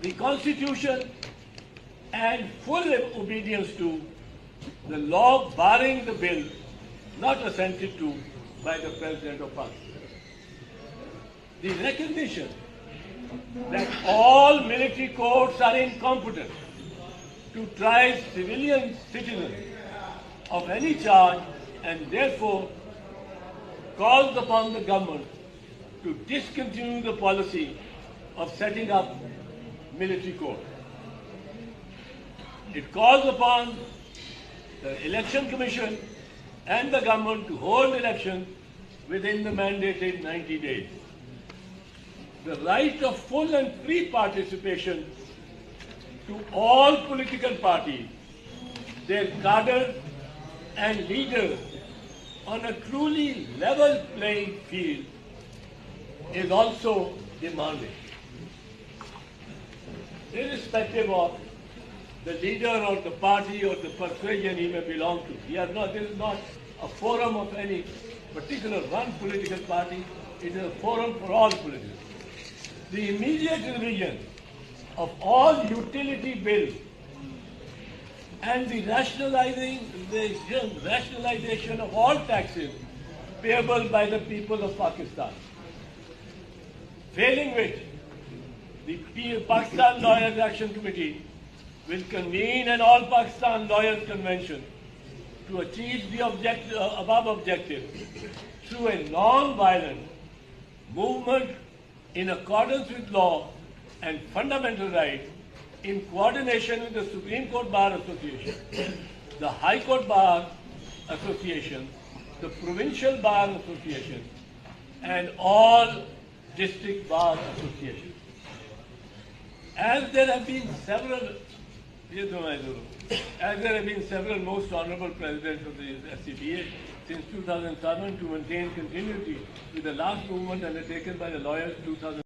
the Constitution and full obedience to the law barring the bill not assented to by the President of Pakistan. The recognition that all military courts are incompetent to try civilian citizens of any charge and therefore calls upon the government to discontinue the policy of setting up military courts. It calls upon the Election Commission and the government to hold elections within the mandated 90 days. The right of full and free participation to all political parties, their cadres and leaders on a truly level playing field is also demanded. Irrespective of the leader or the party or the persuasion he may belong to, this is not a forum of any particular one political party, it is a forum for all political. The immediate revision of all utility bills and the rationalization of all taxes payable by the people of Pakistan. Failing which, the Pakistan Lawyers Action Committee will convene an All-Pakistan Lawyers Convention to achieve the above objective through a non-violent movement in accordance with law and fundamental rights in coordination with the Supreme Court Bar Association, the High Court Bar Association, the Provincial Bar Association, and all district bar associations. As there have been several most honorable presidents of the SCBA since 2007 to maintain continuity with the last movement undertaken by the lawyers in 2000.